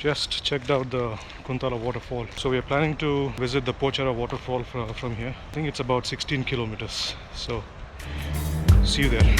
Just checked out the Kuntala Waterfall. So we are planning to visit the Pochera Waterfall from here. I think it's about 16 kilometers. So see you there.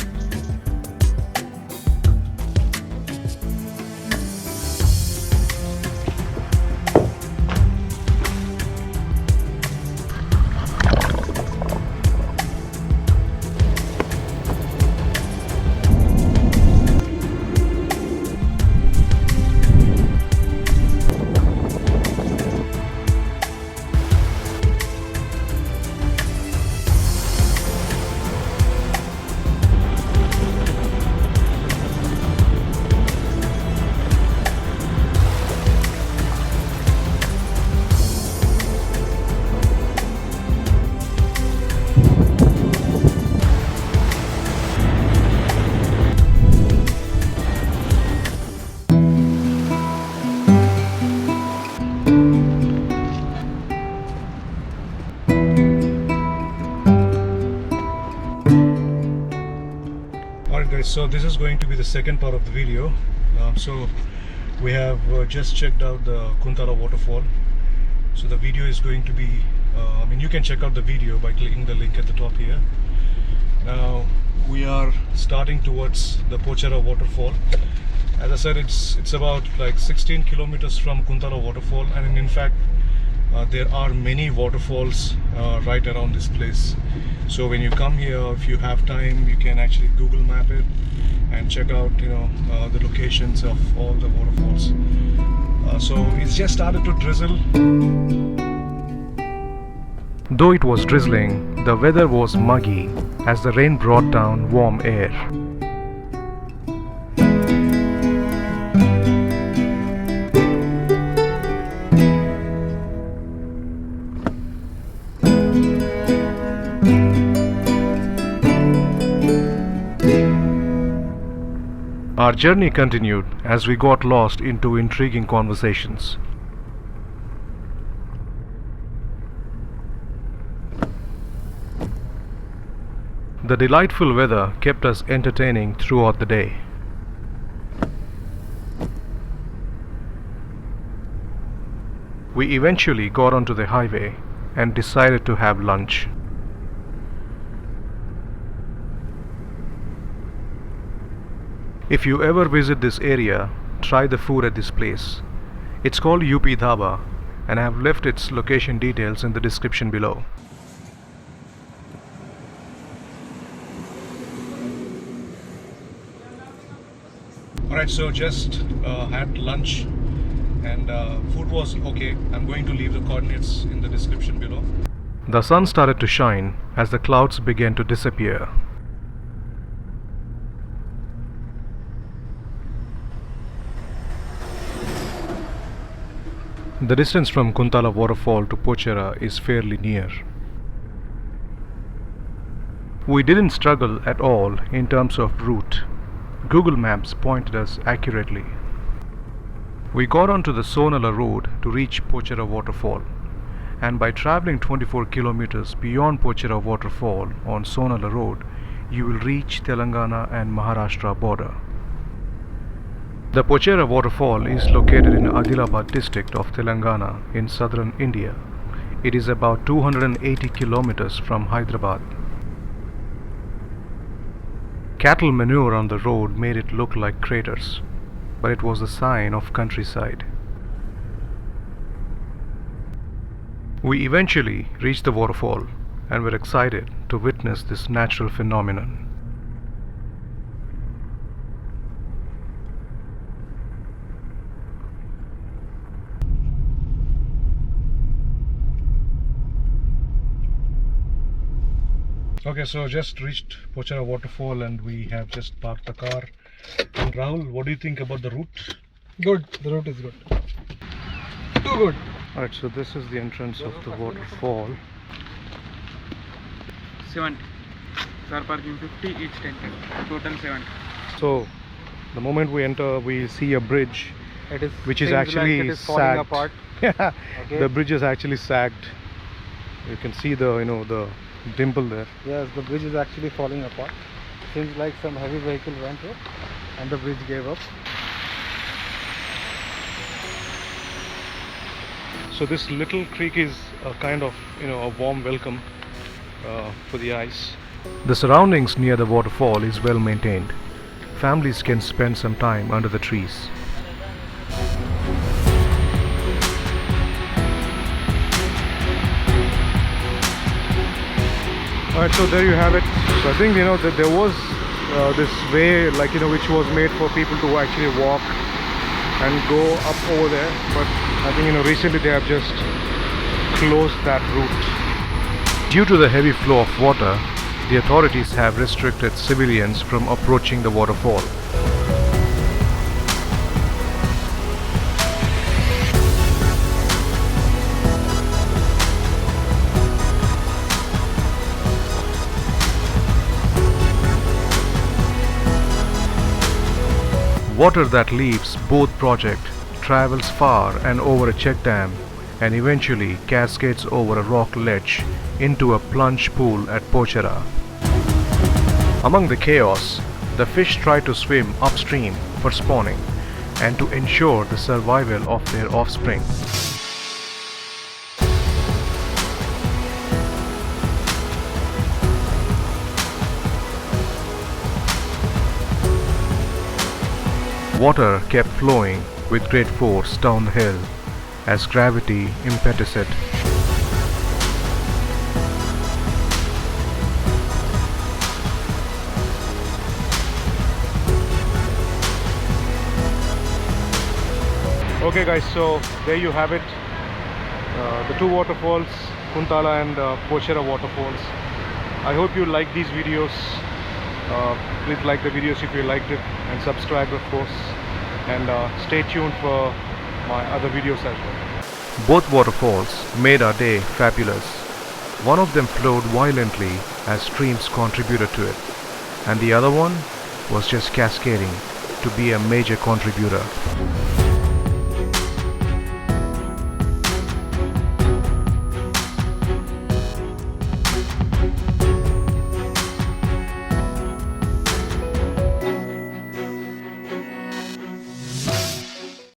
So this is going to be the second part of the video. So we have just checked out the Kuntala Waterfall. So the video is going to be, you can check out the video by clicking the link at the top here. Now we are starting towards the Pochera Waterfall. As I said, it's about like 16 kilometers from Kuntala Waterfall, and in fact there are many waterfalls right around this place. So when you come here, if you have time, you can actually Google map it and check out the locations of all the waterfalls. So it's just started to drizzle. Though it was drizzling, the weather was muggy as the rain brought down warm air. Our journey continued as we got lost into intriguing conversations. The delightful weather kept us entertaining throughout the day. We eventually got onto the highway and decided to have lunch. If you ever visit this area, try the food at this place. It's called UP Dhaba, and I have left its location details in the description below. Alright, so just had lunch and food was okay. I'm going to leave the coordinates in the description below. The sun started to shine as the clouds began to disappear. The distance from Kuntala Waterfall to Pochera is fairly near. We didn't struggle at all in terms of route. Google Maps pointed us accurately. We got onto the Sonala road to reach Pochera Waterfall, and by traveling 24 kilometers beyond Pochera Waterfall on Sonala road, you will reach Telangana and Maharashtra border. The Pochera Waterfall is located in Adilabad district of Telangana in southern India. It is about 280 kilometers from Hyderabad. Cattle manure on the road made it look like craters, but it was a sign of countryside. We eventually reached the waterfall and were excited to witness this natural phenomenon. Okay, so just reached Pochera Waterfall and we have just parked the car. And Rahul, what do you think about the route? Good, the route is good. Too good. Alright, so this is the entrance of the waterfall. 70. Car parking 50, each 10. Total 70. So, the moment we enter, we see a bridge, which is actually like it is falling sagged. apart. Yeah, okay. The bridge is actually sagged. You can see the the dimple there. Yes, the bridge is actually falling apart. Seems like some heavy vehicle went here and the bridge gave up. So this little creek is a kind of, a warm welcome for the eyes. The surroundings near the waterfall is well maintained. Families can spend some time under the trees. Alright, so there you have it. So I think that there was this way, like which was made for people to actually walk and go up over there, but I think recently they have just closed that route. Due to the heavy flow of water, the authorities have restricted civilians from approaching the waterfall. Water that leaves both projects travels far and over a check dam and eventually cascades over a rock ledge into a plunge pool at Pochera. Among the chaos, the fish try to swim upstream for spawning and to ensure the survival of their offspring. Water kept flowing with great force down the hill as gravity impetus it. Okay guys, so there you have it. The two waterfalls, Kuntala and Pochera Waterfalls. I hope you like these videos. Please like the videos if you liked it and subscribe of course, and stay tuned for my other videos as well. Both waterfalls made our day fabulous. One of them flowed violently as streams contributed to it, and the other one was just cascading to be a major contributor.